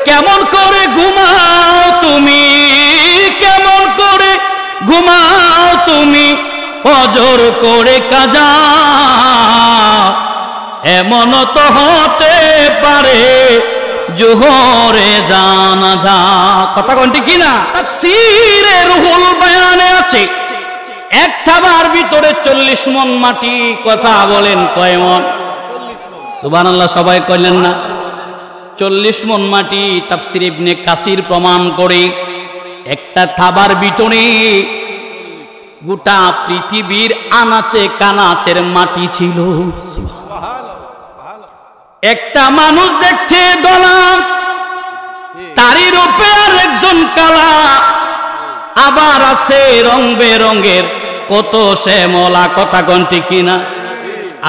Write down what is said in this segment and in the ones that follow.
কেমন করে ঘুমাও তুমি, কেমন করে ঘুমাও তুমি ফজর করে কাজা, এমন তো হতে পারে জোহরে জানাজা। কথা কোনটি কিনা? তাফসীরে রুহুল বায়ানে আছে এক থাবার ভিতরে 40 মণ মাটি। কথা বলেন কয় মণ? সুবহানাল্লাহ, সবাই কইলেন না? 40 মণ মাটি। তাফসীর ইবনে কাসির প্রমাণ করে একটা থাবার ভিতরে গোটা পৃথিবীর আনাচে কানাচের মাটি ছিল। একটা মানুষ দেখছে দলা, তারই রূপে আর একজন কালা, আবার আছে রং বেরঙের কত শ্যামলা। কথা কোনটি কিনা?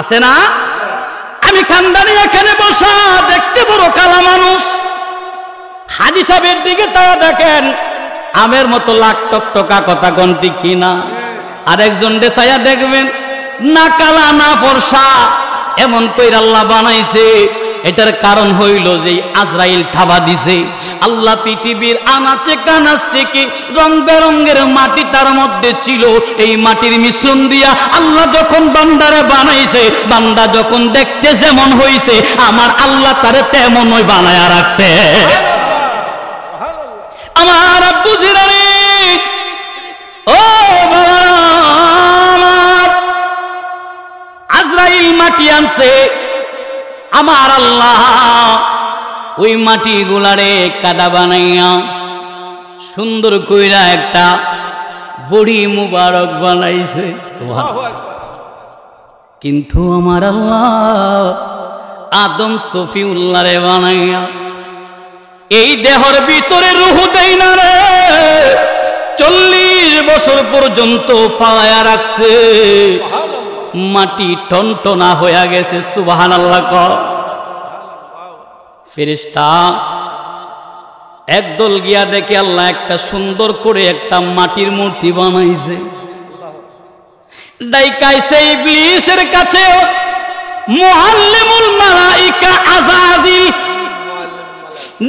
আছে না? আমি খানদানি এখানে বসা, দেখতে বড় কালা মানুষ, হাজী সাহেবের দিকে তারা দেখেন আমের মতো লাখ টকটকা। কথা কোনটি কিনা? আরেকজন চাইয়া দেখবেন না কালা না ফর্সা, এমন কইরা আল্লাহ বানাইছে। এটার কারণ হইল যে আজরাইল থাবা দিছে। আল্লাহ পৃথিবীর আনাচে কানাচ থেকে রং বেরঙের মাটি তার মধ্যে ছিল। এই মাটির মিশ্রণ দিয়া আল্লাহ যখন বান্দারে বানাইছে, বান্দা যখন দেখতে যেমন হইছে, আমার আল্লাহ তারে তেমনই বানায়া রাখছে। আমার আব্বু জিরানি, ও বাবা, আজরাইল মাটি আনছে, আমার আল্লাহ ওই মাটি গুলারে কাদা বানাইয়া সুন্দর কইরা একটা বড়ি মুবারক বানাইছে। কিন্তু আমার আল্লাহ আদম সফিউল্লাহরে বানাইয়া এই দেহর ভিতরে রূহ দেই না রে, 40 বছর পর্যন্ত ফালায়া রাখছে। মাটি টনটনা হয়ে গেছে। সুবহানাল্লাহ। ফেরেশতা একদল গিয়া দেখে আল্লাহ একটা সুন্দর করে একটা মাটির মূর্তি বানাইছে। ডাইকাইছে ইবলিসের কাছে মুআল্লিমুল মালাইকা আযাজিল,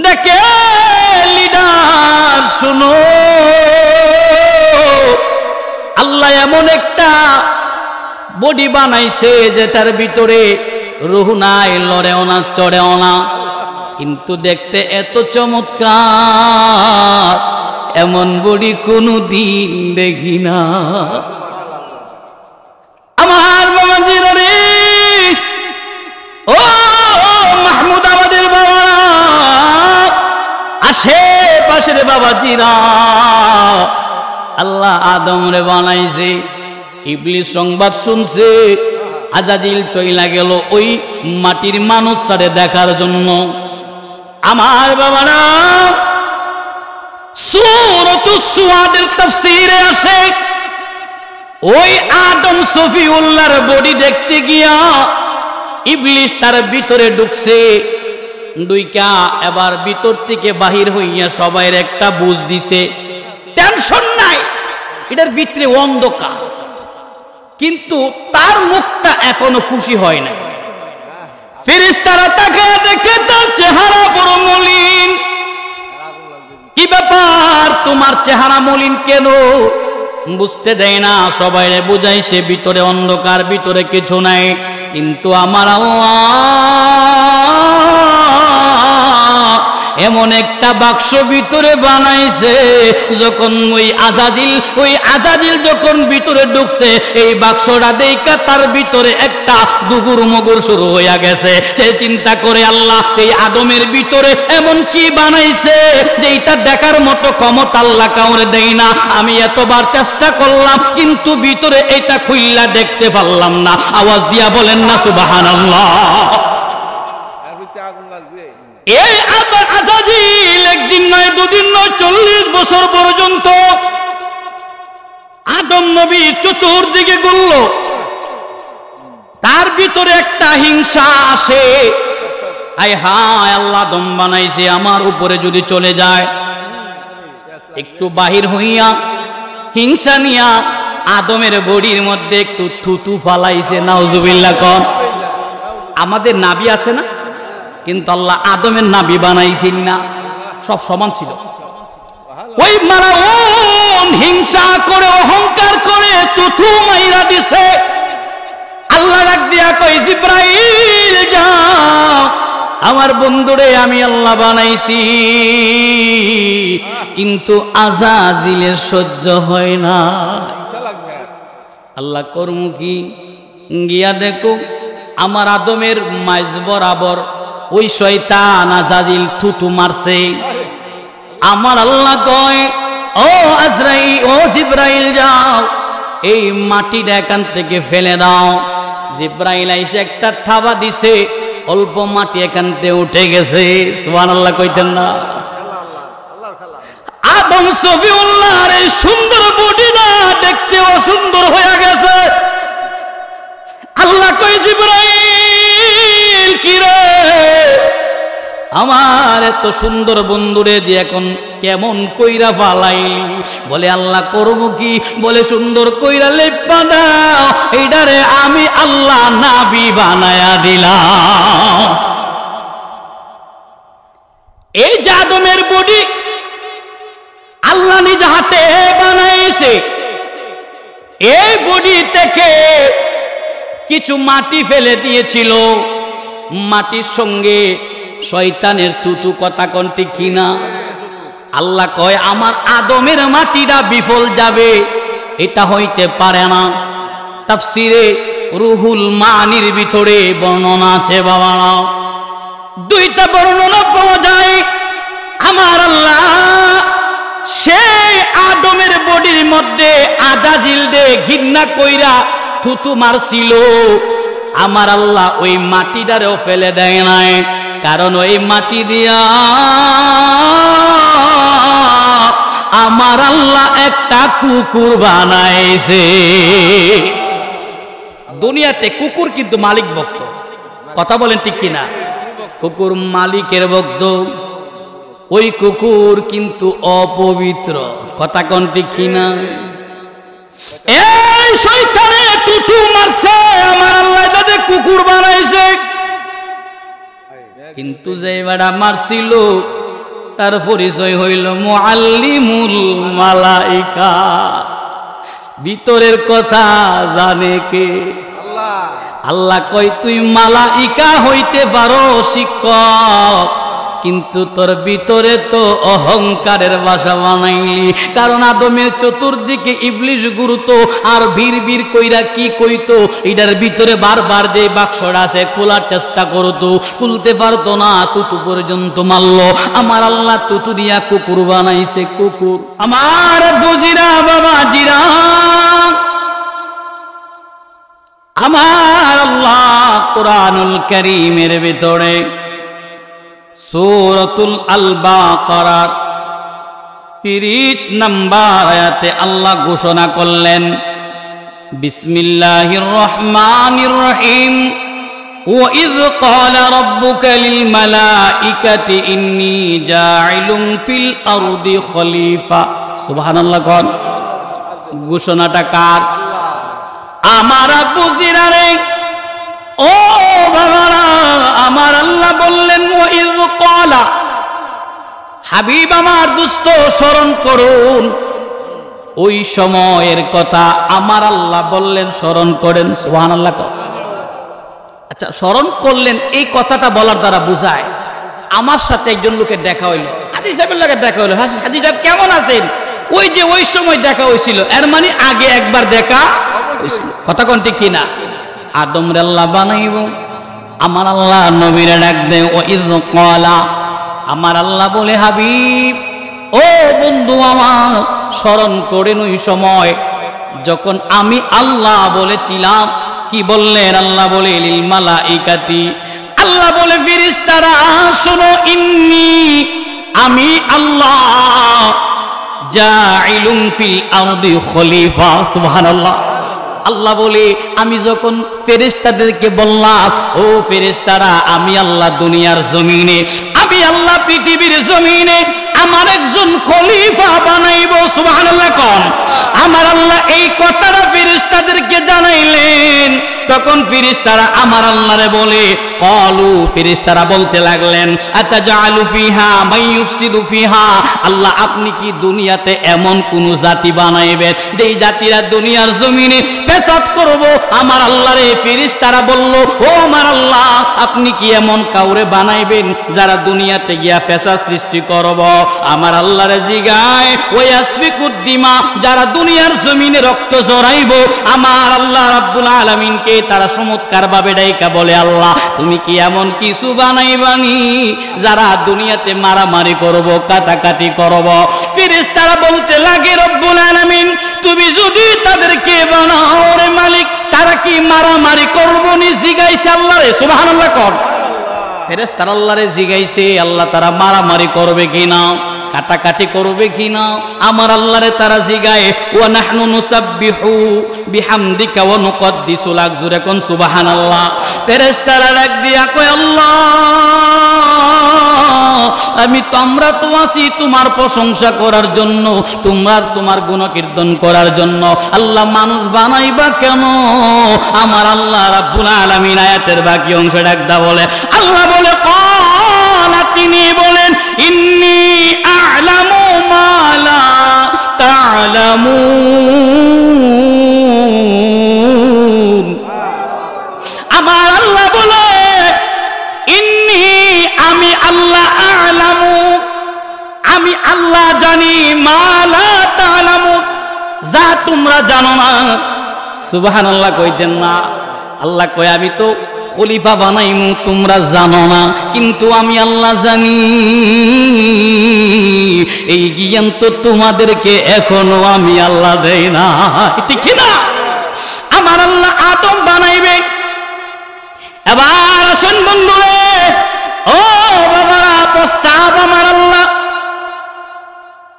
দেখে লিডার শুনো, আল্লাহ এমন একটা বডি বানাইছে যেটার ভিতরে রূহ নাই, লড়েও না, চড়েও না, কিন্তু দেখতে এত চমৎকার, এমন বডি কোনদিন দেখি না। আমার বাবাজির রে, ও মাহমুদ আমাদের বাবা, আশেপাশের বাবাজিরা, আল্লাহ আদম রে বানাইছে। ইবলিস সংবাদ শুনছে, আজাজিল চইলা গেল ওই মাটির মানুষটারে দেখার জন্য। আমার বাবারা, সূরাতুস সুআদের তাফসীরে আসে ওই আদম সফিউল্লাহর বডি দেখতে গিয়া ইবলিস তার ভিতরে ঢুকছে। দুইকা এবার ভিতর থেকে বাহির হইয়া সবাইর একটা বুঝ দিছে, টেনশন নাই, এটার ভিতরে অন্ধকার, কিন্তু তার মুখটা এখনো খুশি হয় না। ফেরেশতারা তাকে দেখে তার চেহারা বড় মলিন। কি ব্যাপার, তোমার চেহারা মলিন কেন? বুঝতে দেয় না, সবাইরে বুঝাইছে ভিতরে অন্ধকার, ভিতরে কিছু নাই। কিন্তু আমার এমন একটা বাক্স ভিতরে বানাইছে, যখন ওই আজাজিল যখন ভিতরে ঢুকছে, এই বাক্সটা দেখা তার ভিতরে একটা দুগুর মগুর শুরু হইয়া গেছে। সে চিন্তা করে, আল্লাহ এই আদমের ভিতরে এমন কি বানাইছে যে এটা দেখার মতো ক্ষমতা আল্লাহ কাউরে দেয় না। আমি এতবার চেষ্টা করলাম, কিন্তু ভিতরে এটা খুইলা দেখতে পারলাম না। আওয়াজ দিয়া বলেন না সুবহানাল্লাহ। এই আজাজিল একদিন নয়, দুদিন নয়, 40 বছর পর্যন্ত আদম নবী চতুর্দিকে ঘুরল। তার ভিতরে একটা হিংসা আসে, আয় হায়, আল্লাহ আদম বানাইছে, আমার উপরে যদি চলে যায়। একটু বাহির হইয়া হিংসা নিয়া আদমের বডির মধ্যে একটু থুতু ফালাইছে। নাউজুবিল্লাহ। কম আমাদের নাবি আছে না, কিন্তু আল্লাহ আদমের নাবি বানাইছেন না। সব সমান ছিল। ওই মালাউন হিংসা করে অহংকার করে তুতু মাইরা দিছে। আল্লাহ ডাক দিয়া কই জিব্রাইল যাও, আমার বন্ধুরে আমি আল্লাহ বানাইছি, কিন্তু আজাজিলের সহ্য হয় না। আল্লাহ কর্ম কি? গিয়া দেখো আমার আদমের মাইজ বরাবর ওই শয়তান আজাজিল থুতু মারছে। আমার আল্লাহ কয় ও আজরাইল, ও জিব্রাইল যাও এই মাটিটা এখান থেকে ফেলে দাও। জিব্রাইল আইসে একটা থাবা দিছে, অল্প মাটি এখান থেকে উঠে গেছে। সুবহানাল্লাহ কইতেন না? আদম সফিউল্লাহর এই সুন্দর বডিটা দেখতে অসুন্দর হয়ে গেছে। আল্লাহ কই জিব্রাইল কি রে, আমার এত সুন্দর বন্ধুরে দিয়ে এখন কেমন কইরা ফালাইলি? বলে আল্লাহ করব কি? বলে সুন্দর কইরা লেপা দাও, এইটারে আমি আল্লাহ নাবি বানায়া দিলাম। এই যে আদমের বডি আল্লাহ নিজ হাতে বানাইছে, এই বডি থেকে কিছু মাটি ফেলে দিয়েছিল, মাটির সঙ্গে শয়তানের তুতু কথা কোনটি কিনা? আল্লাহ কয় আমার আদমের মাটিটা বিফল যাবে, এটা হইতে পারে না। তাফসিরে রুহুল মানির ভিতরে বর্ণনা আছে বাবা, দুইটা বর্ণনা পাওয়া যায়। আমার আল্লাহ সেই আদমের বডির মধ্যে আজাজিল দে ঘৃণা কইরা থুতু মারছিল, আমার আল্লাহ ওই মাটিটারেও ফেলে দেয় নাই, কারণ ওই মাটি দিয়া আমার আল্লাহ একটা কুকুর বানাইছে। দুনিয়াতে কুকুর কিন্তু মালিক ভক্ত, কথা বলেন ঠিক কিনা? কুকুর মালিকের ভক্ত, ওই কুকুর কিন্তু অপবিত্র, কথা কোন ঠিক কিনা? এই শয়তানে টুটু মারছে, আমার আল্লাহ তাতে কুকুর বানাইছে। কিন্তু যে বেড়া মারছিল তার পরিচয় হইল মুআল্লিমুল মালাইকা। ভিতরের কথা জানে কে? আল্লাহ কই তুই মালাইকা হইতে পারো শিক্ষক, কিন্তু তোর ভিতরে তো অহংকারের বাসা বানাইলি। কারণ আদমের চতুর্দিকে ইবলিশ ঘুরতো আর ভিড় ভিড় কইরা কি কইতো, এটার ভিতরে বারবার যে বাক্সটা আছে খোলার চেষ্টা করতো, খুলতে পারতো না, তুতু পর্যন্ত মারলো। আমার আল্লাহ তুতু দিয়া কুকুর বানাইছে। কুকুর আমার বুঝিরা বাবা জিরা, আমার আল্লাহ কুরআনুল কারীমের ভিতরে সূরাতুল আল বাকারার 30 নম্বর আয়াতে আল্লাহ ঘোষণা করলেন, বিসমিল্লাহির রহমানির রহিম, ওয়া ইয ক্বালা রাব্বুকা লিল মালাইকাতি ইন্নী জাইলুন ফিল আরদি খলিফা। সুবহানাল্লাহ। কোন ঘোষণাটা কার? আমার বুঝিরা রে, ও বাবারা, আমার আল্লাহ বললেন ওয়া ইয ক্বালা, হাবিব আমার দুস্থ স্মরণ করুন, ওই সময়ের কথা আমার আল্লাহ বললেন স্মরণ করেন। সুবহানাল্লাহ। আচ্ছা, স্মরণ করলেন এই কথাটা বলার দ্বারা বোঝায় আমার সাথে একজন লোকের দেখা হইলো, হাজী সাহেবের লাগে দেখা হইলো। হাজী সাহেব কেমন আছেন? ওই যে ওই সময় দেখা হয়েছিল, এর মানে আগে একবার দেখা হয়েছিল, কথা কোন ঠিক কিনা? আদম রে আল্লাহ বানাইব, আমার আল্লাহ নবীরে ডাক দে, ও ইয ক্বালা, আমার আল্লাহ বলে হাবিব ও বন্ধু আমার স্মরণ করেন ওই সময় যখন আমি আল্লাহ বলেছিলাম। কি বললেন? আল্লাহ বলে লিল মালাইকাতি, আল্লাহ বলে ফেরেশতারা শোনো, ইন্নী আমি আল্লাহ জাইলুন ফিল আরদি খলিফা। সুবহানাল্লাহ। আল্লাহ বলে আমি যখন ফেরেশতাদেরকে বললাম, ও ফেরেশতারা আমি আল্লাহ দুনিয়ার জমিনে, আমি আল্লাহ পৃথিবীর জমিনে আমার একজন খলিফা বানাইব। সুবহানাল্লাহ। কোন আমার আল্লাহ এই কথাটা ফেরেশতা ফেরেশতাদেরকে জানাইলেন, তখন ফেরেশতারা আমার আল্লাহরে বলে, ক্বালু, ফেরেশতারা বলতে লাগলেন, আতাজালু ফিহা মাইয়ুফসিদু ফিহা, আল্লাহ আপনি কি দুনিয়াতে এমন কোন জাতি বানাইবেন যেই জাতিরা দুনিয়ার জমিনে পেশাব করব? আমার আল্লাহরে ফেরেশতারা বলল, ও আমার আল্লাহ, আপনি কি এমন কাউরে বানাইবেন যারা দুনিয়াতে গিয়া পেশাব সৃষ্টি করব? আমার আল্লাহরে জিগায়, ওই আসফিকুদ্দিমা, যারা দুনিয়ার জমিনে রক্ত ঝরাইব। আমার আল্লাহ রাব্বুল আলামিনকে তারা চমৎকার ভাবে ডাইকা বলে, আল্লাহ তুমি কি এমন কিছু বানাইবানি যারা দুনিয়াতে মারামারি করব, কাটাকাটি করব? ফেরেশতারা বলতে লাগে, রব্বুল আলামিন তুমি যদি তাদেরকে বানাও রে মালিক, তারা কি মারামারি করবো নি? জিগাইছে আল্লাহরে, সুবহানাল্লাহ কর। ফেরেশতারা আল্লাহরে জিগাইছে, আল্লাহ তারা মারামারি করবে কিনা, কাটাকাটি করবে কিনা? আমার আল্লাহরে তারা জিগায়, ওয়া নাহনু নুসাব্বিহু বিহামদিকা ওয়া নুকদ্দিসু লাক, জোরে কোন সুবহানাল্লাহ। ফেরেশতারা ডাক দিয়া কয়, আল্লাহ আমরা তো আছি তোমার প্রশংসা করার জন্য, তোমার গুণকীর্তন করার জন্য। আল্লাহ মানুষ বানাইবা কেন? আমার আল্লাহ রাব্বুল আলামিন আয়াতের বাকি অংশ ডাকদা বলে, আল্লাহ বলে, ক্বালা, তিনি বলেন, ইন্নী আ'লামু মা লা তা'লামুন। আমার আল্লাহ বলে, ইন্নী, আমি আল্লাহ, আ'লামু, আমি আল্লাহ জানি, মা লা তা'লামুন, যা তোমরা জানো না। সুবহানাল্লাহ কইতেন না? আল্লাহ কয়, আমি তো খলিফা বানাইমু, তোমরা জানো না, কিন্তু আমি আল্লাহ জানি। এই জ্ঞান তো তোমাদেরকে এখনো আমি আল্লাহ দেই না, ঠিক না? আমার আল্লাহ আদম বানাইবে। এবার আসুন বন্ধুরে, ও বাবারা, প্রস্তাব আমার আল্লাহ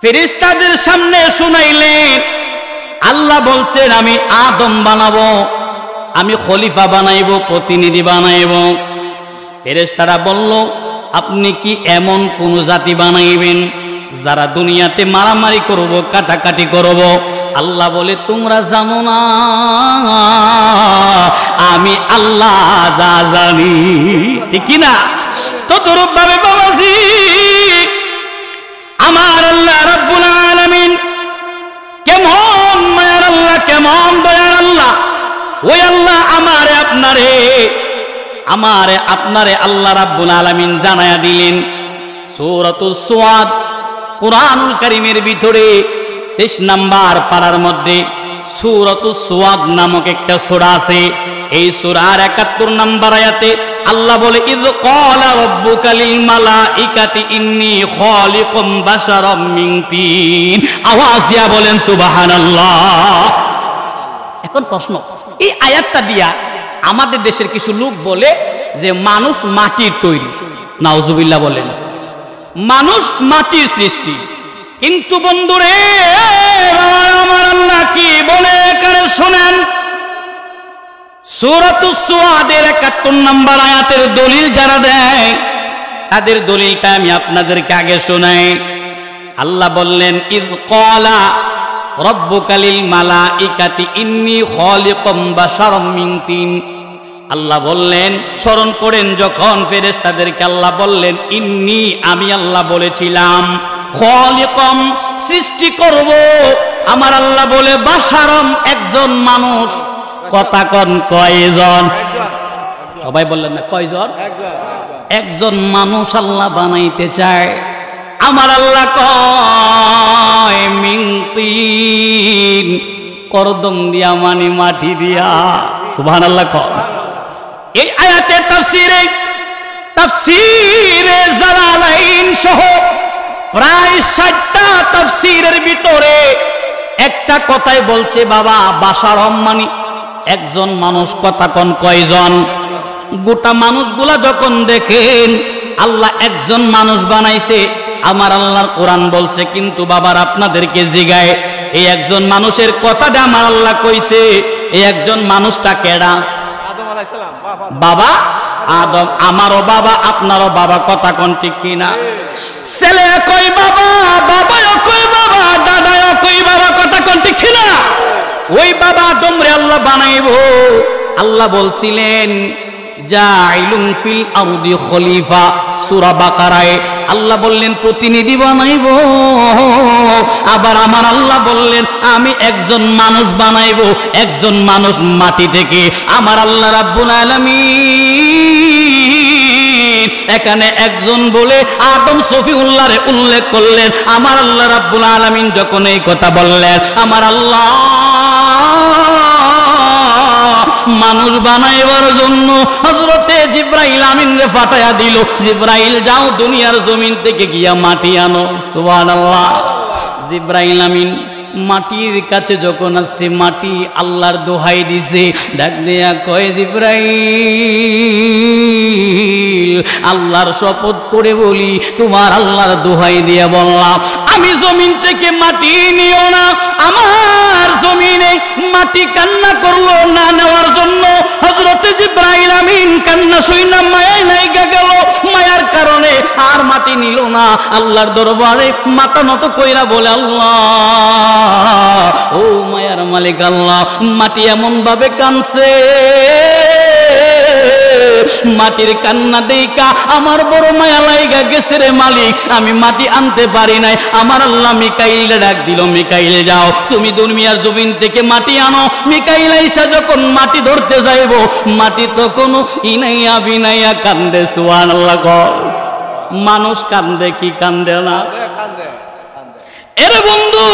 ফেরেশতাদের সামনে শুনাইলেন। আল্লাহ বলছেন, আমি আদম বানাবো, আমি খলিফা বানাইব, প্রতিনিধি বানাইব। ফেরেশতারা বলল, আপনি কি এমন কোন জাতি বানাইবেন যারা দুনিয়াতে মারামারি করব, কাটাকাটি করব? আল্লাহ বলে, তোমরা জানো না, আমি আল্লাহ যা জানি, ঠিক না? ততরূপ ভাবে বাবাজি, আমার আল্লাহ রাব্বুল আলামিন কেমন মায়ার আল্লাহ, কেমন দয়ার আল্লাহ। ওই আল্লাহ আমারে আপনারে আল্লাহ রাব্বুল আলামিন জানায়া দিলেন। সূরাতুস সুআদ, কুরআনুল কারীমের ভিতরে 23 নাম্বার পারার মধ্যে সূরাতুস সুআদ নামক একটা সূরা আছে। এই সূরার 71 নাম্বার আয়াতে আল্লাহ বলে, ইয ক্বালা রাব্বুকা লিল মালাইকাতি ইন্নী খালিকুম বাশারাম মিন তিন। আওয়াজ দিয়া বলেন সুবহানাল্লাহ। এখন প্রশ্ন, এই আয়াতটা দিয়া আমাদের দেশের কিছু লোক বলে যে মানুষ মাটির তৈরি। নাউজুবিল্লাহ বলেন, মানুষ মাটির সৃষ্টি। কিন্তু বন্ধুরে, আমার আল্লাহ কি বলে এখানে শোনেন। সূরাতুস সুআদের 71 নাম্বার আয়াতের দলিল যারা দেয়, তাদের দলিলটা আমি আপনাদেরকে আগে শোনাই। আল্লাহ বললেন, ইয ক্বালা রাব্বুকা লিল মালাইকাতি ইন্নী খালিকুম বাশারাম মিন তিন। আল্লাহ বললেন, স্মরণ করেন যখন ফেরেশতাদেরকে আল্লাহ বললেন, ইন্নী, আমি আল্লাহ বলেছিলাম, খালিকুম, সৃষ্টি করব। আমার আল্লাহ বলে, বাশারাম, একজন মানুষ। কথা কোন কয়জন? সবাই বললেন না, কয়জন? একজন মানুষ আল্লাহ বানাইতে চায়। আমার আল্লাহ কয়, মিন তিন, করদম দিয়া, মানে মাটি দিয়া। সুবহানাল্লাহ কয়। এই আয়াতের তাফসীরে জালালাইন সহ প্রায় 60টা তাফসীরের ভিতরে একটা কথাই বলছে, বাবা, বাশারম মানে একজন মানুষ। কথা কোন কয়জন? গোটা মানুষগুলা যখন দেখেন আল্লাহ একজন মানুষ বানাইছে, আমার আল্লাহর কোরআন বলছে, কিন্তু বাবার আপনাদেরকে জিগায়, এই একজন মানুষের কথাটা আমার আল্লাহ কইছে, এই একজন মানুষটা কেডা? বাবা আদম, আমারও বাবা, আপনারও বাবা। কথা কোন ঠিক কিনা? ছেলে কই বাবা, বাবাও কই বাবা, দাদাও কই বাবা। কথা কোন ঠিক কিনা? ওই বাবা আদমরে আল্লাহ বানাইবো। আল্লাহ বলছিলেন জাইলুন ফিল আরদি খলিফা, সূরা বাকারায় আল্লাহ বললেন প্রতিনিধি বানাইবো। আবার আমার আল্লাহ বললেন আমি একজন মানুষ বানাইবো, একজন মানুষ মাটি থেকে। আমার আল্লাহ রাব্বুল আলামিন এখানে একজন বলে আদম সফিউল্লাহরে উল্লেখ করলেন। আমার আল্লাহ রাব্বুল আলামিন যখন এই কথা বললেন, আমার আল্লাহ মানুষ বানাইবার জন্য হযরতে জিবরাইল আমিনরে পাঠায়া দিল, জিবরাইল যাও দুনিয়ার জমিন থেকে গিয়া মাটি আনো। সুবহানাল্লাহ। জিবরাইল আমিন মাটির কাছে যখন আসছে, মাটি আল্লাহর দোহাই দিছে, ডাক দেয়া কয় জিবরাইল আল্লাহর শপথ করে বলি, তোমার আল্লাহর দোহাই দিয়া বললাম আমি জমিন থেকে মাটি নিও না। আমার জমিনে মাটি কান্না করলো না নেওয়ার জন্য। হযরতে জিবরাইল আমিন কান্না শুইনা মায়ায় নাইগা গেল, মায়ার কারণে আর মাটি নিল না। আল্লাহর দরবারে মাথা নত কইরা বলে আল্লাহ, ও মায়ার মালিক আল্লাহ, মাটি এমন ভাবে কানছে, মাটির কান্না দেইকা আমার বড় মায়া লাইগা গেছে রে মালিক, আমি মাটি আনতে পারি নাই। আমার আল্লাহ মিকাইল ডাক দিল, মিকাইল যাও তুমি দুনিয়ার জমিন থেকে মাটি আনো। মিকাইল আইসা যখন মাটি ধরতে যাইব, মাটি তখন ইনাইয়া বিনাইয়া কান্দে। সুবহানাল্লাহ। মানুষ কান্দে কি কান্দে না? এরে বন্ধু,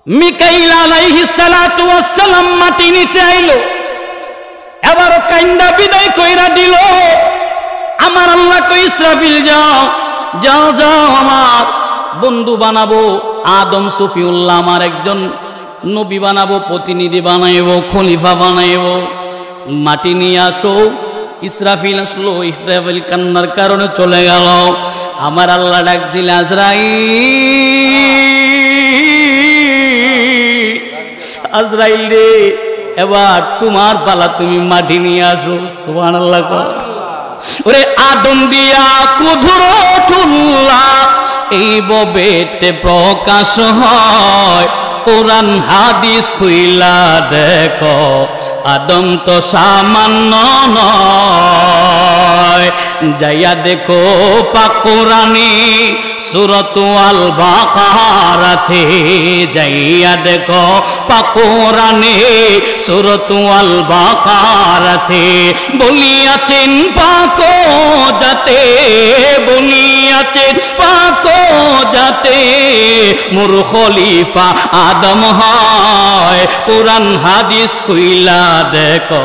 মিকাইল আলাইহিস সালাতু ওয়াস সালাম মাটি নিতে আইলো, এবার কান্দা বিদায় কইরা দিল। আমার আল্লাহ কই ইসরাফিল যাও যাও যাও, আমার বন্ধু বানাবো আদম সফিউল্লাহ, আমার একজন নবী বানাবো, প্রতিনিধি বানাইবো, খলিফা বানাইবো, মাটি নিয়ে আসো। ইসরাফিল আসলো, ইসরাফিল কান্নার কারণে চলে গেল। আমার আল্লাহ ডাক দিলে আজরাইল, আজরাইল রে এবার তোমার পালা, তুমি মাটি নিয়ে আসো। সুবহানাল্লাহ। ওরে আদম দিয়া কুদরতুল্লাহ এই ববেতে প্রকাশ হয়, কোরআন হাদিস খুইলা দেখো আদম তো সামান্য নয়। যাইয়া দেখো পাক কোরআনে সূরাত আল বাকারাতে, যাইয়া দেখো পাক কোরআনে সূরাত আল বাকারাতে বলিয়াছেন পাক যাতে, বলিয়াছেন পাক যাতে মোর খলিফা আদম হয়। কোরআন হাদিস কইলা দেখো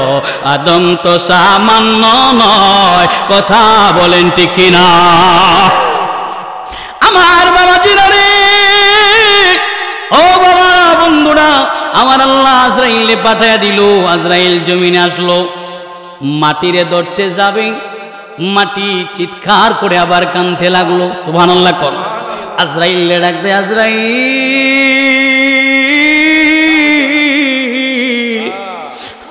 আদম তো সামান্য নয়। কথা বলেন ঠিক কিনা? আমার বাবাজিরা রে, ও বাবা বন্ধুরা, আমার আল্লাহ আজরাইলে পাঠায়া দিল। আজরাইল জমিনে আসলো, মাটিরে ধরতে যাবে, মাটি চিৎকার করে আবার কাঁদতে লাগলো। সুবহানাল্লাহ। কর আজরাইলে ডাক দে, আজরাইল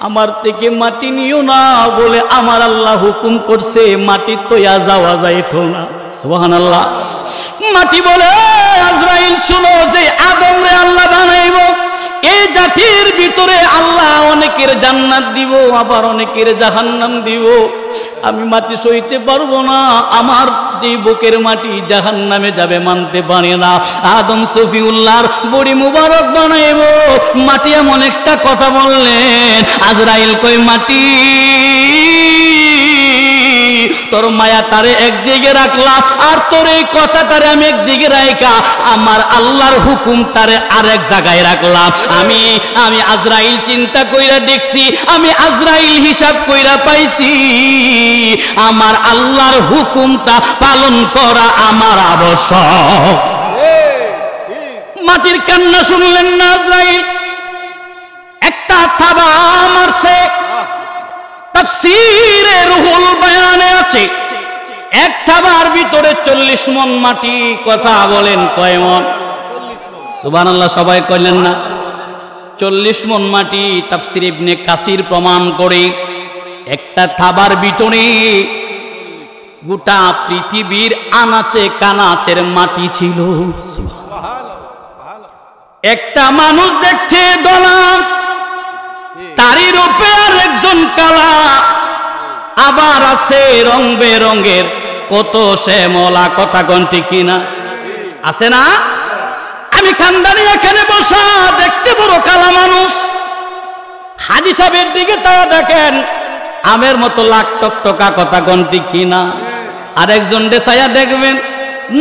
আমার থেকে মাটি নিও না বলে আমার আল্লাহ হুকুম করছে, মাটি তৈয়া যাওয়া যাইতো না। সুবহানাল্লাহ। মাটি বলে আজরাইল শুনো, যে আদম রে আল্লাহ বানাইব, এই জাতির ভিতরে আল্লাহ অনেকের জান্নাত দিব, আবার অনেকের জাহান্নাম দিব। আমি মাটি সইতে পারবো না, আমার যে বুকের মাটি জাহান্নামে যাবে মানতে পারে না। আদম সফিউল্লাহর বড়ি মুবারক বানাইব। মাটি এমন একটা কথা বললেন, আজরাইল কই মাটি তোর মায়া তারে একদিকে রাখলাম, আর তোর এই কথাটারে আমি একদিকে রাখা আমার আল্লাহর হুকুম তারে আরেক জায়গায় রাখলাম। আমি আজরাইল চিন্তা কইরা দেখছি, আমি আজরাইল হিসাব কইরা পাইছি, আমার আল্লাহর হুকুমটা পালন করা আমার আবশ্যক। মাটির কান্না শুনলেন না আজরাইল, একটা থাবা মারছে। তাফসীরে রুহুল বায়ানে আছে, এক থাবার ভিতরে 40 মণ মাটি। কথা বলেন কয় মণ? সুবহানাল্লাহ। সবাই কইলেন না? 40 মণ মাটি। তাফসীর ইবনে কাসির প্রমাণ করে একটা থাবার ভিতরে গোটা পৃথিবীর আনাচে কানাচের মাটি ছিল। একটা মানুষ দেখতে দলা, তারই রূপে আর একজন কালা, আবার আছে রং বেরঙের কত শ্যামলা। কথা গন্টি কিনা আছে না? আমি খানদানি এখানে বসা দেখতে বড় কালা মানুষ, হাজী সাহেবের দিকে তারা দেখেন আমের মতো লাখ টকটকা। কথা গন্টি কিনা? আরেকজন ছায়া দেখবেন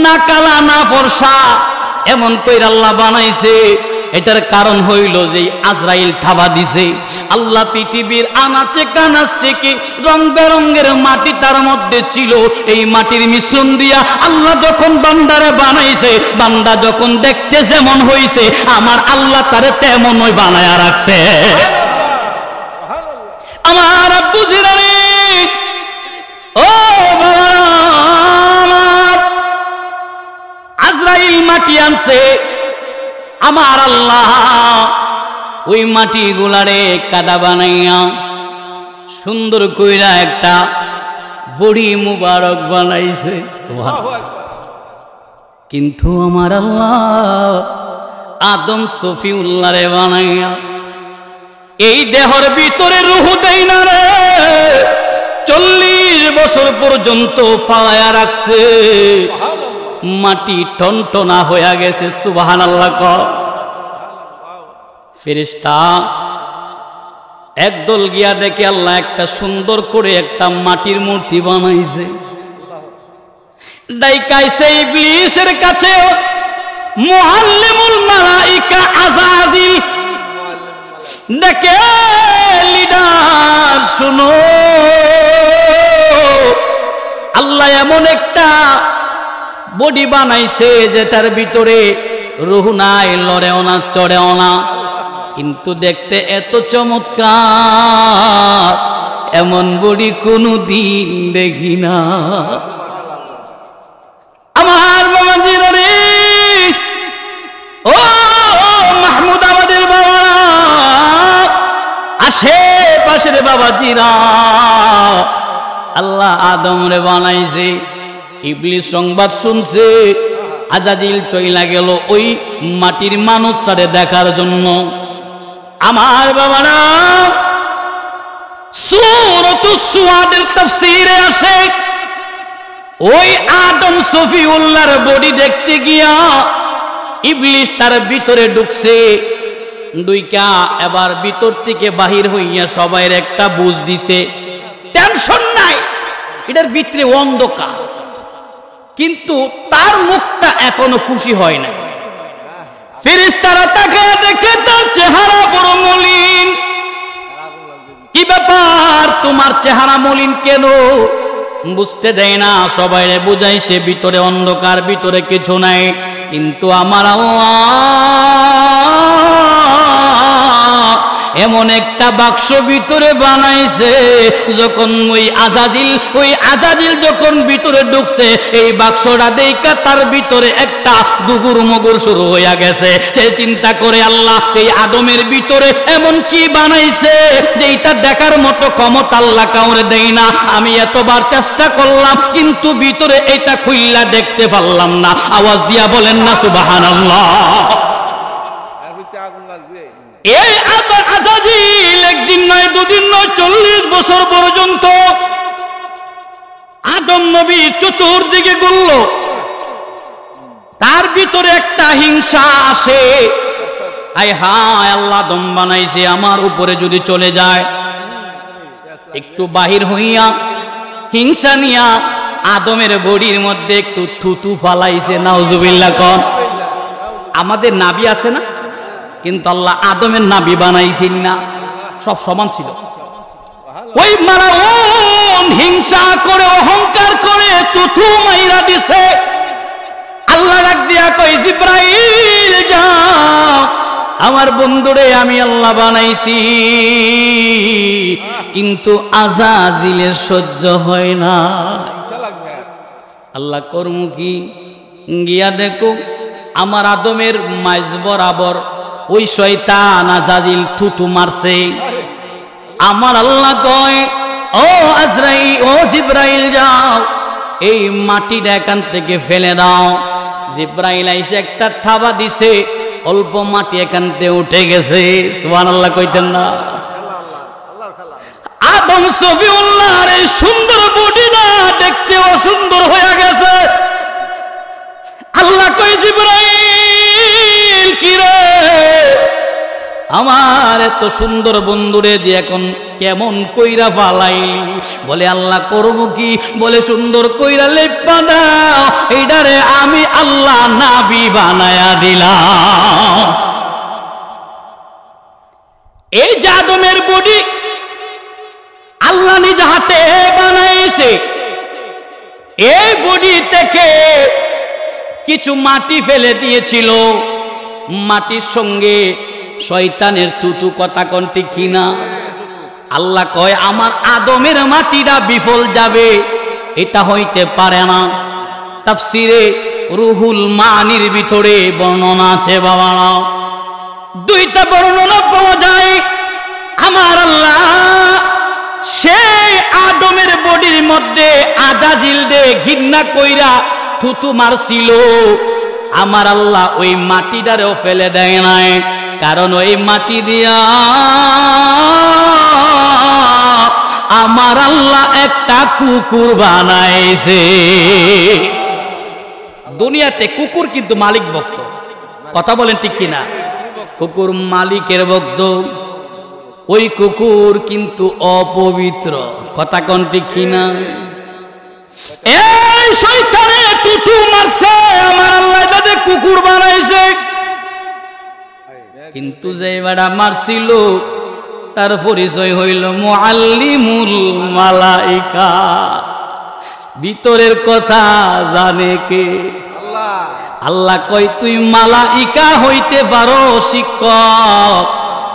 না কালা না ফর্সা, এমন কইরা আল্লাহ বানাইছে। এটার কারণ হইল যে আজরাইল থাবা দিছে। আল্লাহ পৃথিবীর আনাচে কানাচ থেকে রং বেরঙের মাটি তার মধ্যে ছিল। এই মাটির মিশ্রণ দিয়া আল্লাহ যখন বান্দারে বানাইছে, বান্দা যখন দেখতে যেমন হইছে, আমার আল্লাহ তারে তেমনই বানায়া রাখছে। আমার আব্বু জিরানি, ও বাবা, আজরাইল মাটি আনছে, আমার আল্লাহ ওই মাটি গুলারে কাদা বানাইয়া সুন্দর কইরা একটা বড়ি মুবারক বানাইছে। কিন্তু আমার আল্লাহ আদম সফিউল্লাহরে বানাইয়া এই দেহর ভিতরে রূহ দেয় না রে, 40 বছর পর্যন্ত ফালায়া রাখছে। মাটি টনটনা হয়ে গেছে। সুবহানাল্লাহ। ফেরেশতা একদল গিয়া দেখে আল্লাহ একটা সুন্দর করে একটা মাটির মূর্তি বানাইছে। ডাইকাইছে ইবলিসের কাছে, মুআল্লিমুল মালাইকা আযাজিল ডেকে, লিডার শুনো, আল্লাহ এমন একটা বডি বানাইছে যেটার ভিতরে রূহ নাই, লড়েও না, চড়েও না, কিন্তু দেখতে এত চমৎকার, এমন বডি কোনদিন দেখি না। আমার বাবাজিরা রে, ও মাহমুদ আমাদের বাবারা, আশেপাশের বাবাজিরা, আল্লাহ আদম রে বানাইছে। ইবলিস সংবাদ শুনছে, আজাজিল চইলা গেল ওই মাটির মানুষটারে দেখার জন্য। আমার বাবারা, সূরাতুস সুআদের তাফসীরে আসে, ওই আদম সফিউল্লাহর বডি দেখতে গিয়া ইবলিস তার ভিতরে ঢুকছে। দুইকা এবার ভিতর থেকে বাহির হইয়া সবাইয়ের একটা বুঝ দিছে, টেনশন নাই, এটার ভিতরে অন্ধকার, কিন্তু তার মুখটা এখনো খুশি হয় না। ফেরেশতারা তাকায় দেখে তার চেহারা বড় মলিন। কি ব্যাপার, তোমার চেহারা মলিন কেন? বুঝতে দেয় না, সবাইরে বুঝাই সে ভিতরে অন্ধকার, ভিতরে কিছু নাই। কিন্তু আমার আল্লাহ এমন একটা বাক্স ভিতরে বানাইছে, যখন ওই আজাজিল যখন ভিতরে ঢুকছে, এই বাক্সটা দেখা তার ভিতরে একটা দুগুর মগুর শুরু হইয়া গেছে। সে চিন্তা করে, আল্লাহ এই আদমের ভিতরে এমন কি বানাইছে যে এটা দেখার মতো ক্ষমতা আল্লাহ কাউরে দেয় না। আমি এতবার চেষ্টা করলাম, কিন্তু ভিতরে এটা খুইলা দেখতে পারলাম না। আওয়াজ দিয়া বলেন না সুবহানাল্লাহ। এই আজাজিল একদিন নয়, দুদিন নয়, 40 বছর পর্যন্ত আদম নবী চতুর্দিকে ঘুরল। তার ভিতরে একটা হিংসা আসে, আয় হায়, আল্লাহ আদম বানাইছে, আমার উপরে যদি চলে যায়। একটু বাহির হইয়া হিংসা নিয়া আদমের বডির মধ্যে একটু থুতু ফালাইছে। নাউজুবিল্লাহ। কোন আমাদের নাবি আছে না, কিন্তু আল্লাহ আদমের নাবি বানাইছেন না, সব সমান ছিল। ওই মালাউন হিংসা করে, অহংকার করে থুতু মাইরা দিছে। আল্লাহ ডাক দিয়া কই, জিব্রাইল যাও, আমার বন্ধুরে আমি আল্লাহ বানাইছি, কিন্তু আজাজিলের সহ্য হয় না। আল্লাহ কর্ম কি? গিয়া দেখো আমার আদমের মাইজ বরাবর ওই শয়তান আজাজিল থুতু মারছে। আমার আল্লাহ কয়, ও আজরাইল, ও জিব্রাইল যাও, এই মাটিটা এখান থেকে ফেলে দাও। জিব্রাইল এসে একটা থাবা দিছে, অল্প মাটি এখানতে উঠে গেছে। সুবহানাল্লাহ কইতেন না? আদম সফিউল্লাহর এই সুন্দর বডিটা দেখতে অসুন্দর হয়ে গেছে। আল্লাহ কই জিবরাইল কি রে, আমার এত সুন্দর বন্ধুরে দিয়ে এখন কেমন কইরা ফালাইলি? বলে আল্লাহ করব কি? বলে সুন্দর কইরা লেপা দাও, এইটারে আমি আল্লাহ নাবি বানায়া দিলাম। এই যে আদমের বডি আল্লাহ নিজ হাতে বানাইছে, এই বডি থেকে কিছু মাটি ফেলে দিয়েছিল, মাটির সঙ্গে শয়তানের তুতু কথা কোনটি কিনা? আল্লাহ কয় আমার আদমের মাটিটা বিফল যাবে, এটা হইতে পারে না। তাফসিরে রুহুল মানির ভিতরে বর্ণনা আছে বাবা, দুইটা বর্ণনা পাওয়া যায়। আমার আল্লাহ সেই আদমের বডির মধ্যে আদা জিলদে ঘৃণা কইরা থুতু মারছিল, আমার আল্লাহ ওই মাটিটারেও ফেলে দেয় নাই, কারণ ওই মাটি দিয়া আমার আল্লাহ একটা কুকুর বানাইছে। দুনিয়াতে কুকুর কিন্তু মালিক ভক্ত, কথা বলেন ঠিক কিনা? কুকুর মালিকের ভক্ত, ওই কুকুর কিন্তু অপবিত্র, কথা কোন ঠিক কিনা? এই শয়তানে টুটু মারছে, আমার আল্লাহ তাদের কুকুর বানাইছে। কিন্তু যে বেড়া মারছিল তার পরিচয় হইল মুআল্লিমুল মালাইকা। ভিতরের কথা জানে কে? আল্লাহ কই তুই মালাইকা হইতে পারো শিক্ষক,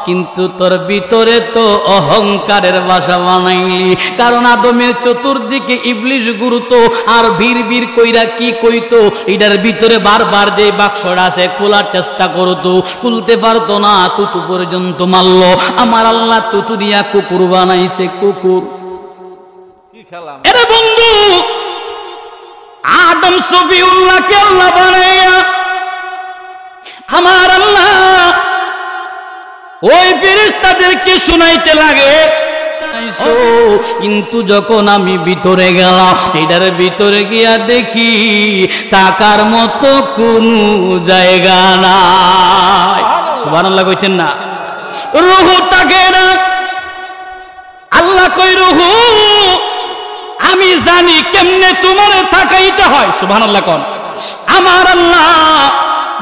কিন্তু তোর ভিতরে তো অহংকারের বাসা বানাইলি। কারণ আদমের চতুর্দিকে ইবলিশ ঘুরতো আর ভিড় ভিড় কইরা কি কইতো, এটার ভিতরে বারবার যে বাক্সটা আছে খোলার চেষ্টা করতো, খুলতে পারতো না, তুতু পর্যন্ত মারল। আমার আল্লাহ তুতু দিয়া কুকুর বানাইছে। কুকুর এরে বন্ধু, আদম সফিউল্লাহকে আল্লাহ বানাইয়া আমার আল্লাহ ওই ফেরেশতাদেরকে শুনাইতে লাগে। কিন্তু যখন আমি ভিতরে গেলাম, এটার ভিতরে গিয়া দেখি তাকার মতো কোন জায়গা নাই। সুবহানাল্লাহ কইতেন না? রূহ তাকে না। আল্লাহ কই রূহ আমি জানি কেমনে তোমার থাকাইতে হয়। সুবহানাল্লাহ কোন? আমার আল্লাহ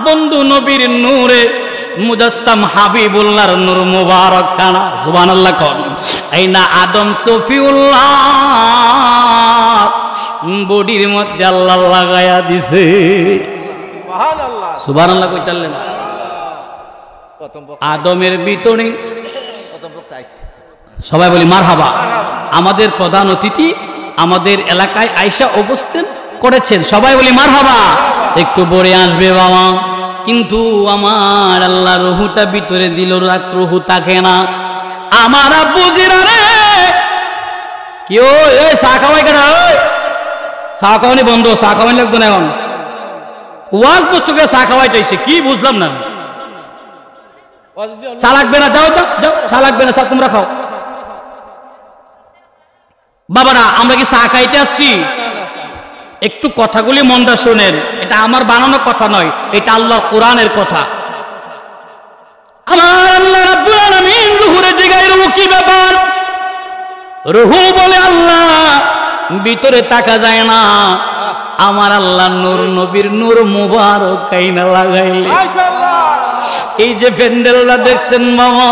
বন্ধু নবীর নূরে মুজাসসাম হাবিবুল্লাহর নূর মুবারক খানা। সুবহানাল্লাহ কোন? এই না আদম সফিউল্লাহ বডির মধ্যে আল্লাহ লাগায়া দিছে। সুবহানাল্লাহ সুবহানাল্লাহ কইতালেন। আদমের ভিতরে সবাই বলি মারহাবা। আমাদের প্রধান অতিথি আমাদের এলাকায় আয়েশা অবস্থান করেছেন, সবাই বলি মারহাবা। একটু পরে আসবে বাবা, কিন্তু আমার আল্লাহ রুহুটা ভিতরে দিল, রাত রুহু থাকে না। আমার বুঝিরা রে কি ওই চা খাওয়াই কেনা, ওই চা খাওয়ানি বন্ধ, চা খাওয়ানি লাগতো না এখন। ওয়াজ পুস্তকে চা খাওয়াইতেছে কি বুঝলাম না। চা লাগবে না, যাও যাও যাও, চা লাগবে না, চা তোমরা খাও। বাবারা আমরা কি চা খাইতে আসছি? একটু কথাগুলি মনটা শোনেন, এটা আমার বানানো কথা নয়, এটা আল্লাহর কোরআনের কথা। আমার আল্লাহ রাব্বুল আলামিন রূহুরে জিগায়, রূহ কি ব্যাপার? রূহু বলে আল্লাহ ভিতরে তাকা যায় না। আমার আল্লাহ নূর নবীর নূর মুবারক কাইনা লাগাইলে। মাশাআল্লাহ। এই যে প্যান্ডেলটা দেখছেন মামা,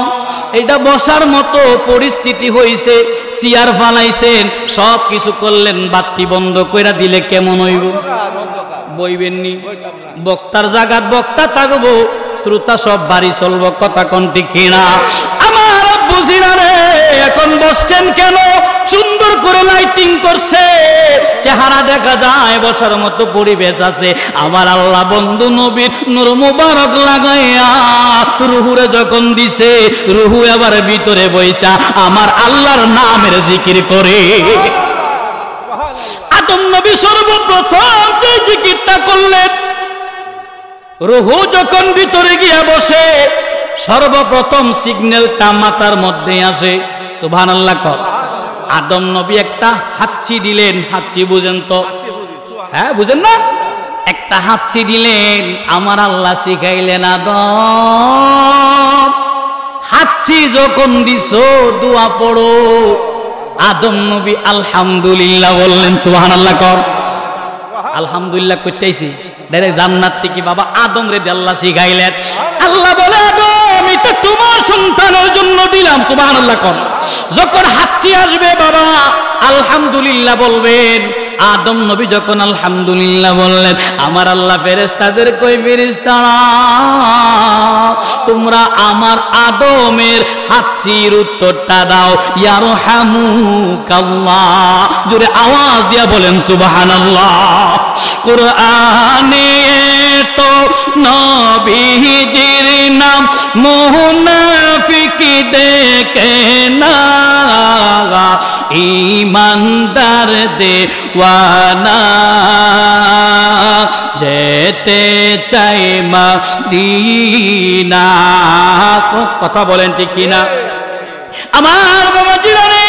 এটা বসার মতো পরিস্থিতি হইছে, চেয়ার বানাইছেন, সব কিছু করলেন, বাতি বন্ধ কইরা দিলে কেমন হইব? বইবেননি। বক্তার জায়গাত বক্তা থাকবো, শ্রোতা সব বাড়ি চলবো, কথা কোনটি কিনা? আমার বুঝিরা রে এখন বসছেন কেন? সুন্দর করে লাইটিং করছে, চেহারা দেখা যায়, বসার মতো পরিবেশ আছে। আমার আল্লাহ বন্ধু নবীর নূর মুবারক লাগাইয়া রুহুরে যখন দিছে, রুহু আবার ভিতরে বইসা আমার আল্লাহর নামের জিকির করে। আদম নবী সর্বপ্রথম যে জিকিরটা করলেন, রুহু যখন ভিতরে গিয়া বসে সর্বপ্রথম সিগন্যালটা মাথার মধ্যে আসে। সুবহানাল্লাহ কর। আদম নবী একটা হাঁচি দিলেন। হাঁচি বুঝেন তো? হ্যাঁ, বুঝেন না? একটা হাঁচি দিলেন। আমার আল্লাহ শিখাইলেন, আদম হাঁচি যখন দিছো দোয়া পড়ো। আদম নবী আলহামদুলিল্লাহ বললেন। সুবহানাল্লাহ কর। আলহামদুলিল্লাহ করতেছি ডাইরেক্ট জান্নাত থেকে বাবা আদম রে আল্লাহ শিখাইলেন। আল্লাহ বলে, আদম এটা তোমার সন্তানের জন্য দিলাম। সুবহানাল্লাহ কর। যখন হাঁচি আসবে বাবা আলহামদুলিল্লাহ বলবেন। আদম নবী যখন আলহামদুলিল্লাহ বললেন, আমার আল্লাহ ফেরেশতাদের কই, ফেরেশতারা তোমরা আমার আদমের হাঁচির উত্তরটা দাও। ইয়ারহামুকাল্লাহ, জোরে আওয়াজ দিয়া বলেন সুবহানাল্লাহ। কুরআনে তো নবীজির নাম মুনাফিক দেখে না, ঈমানদার দেওয়ানা যেতে চাই মদিনা। কথা বলেন ঠিক কিনা? আমার বাবা জিরানি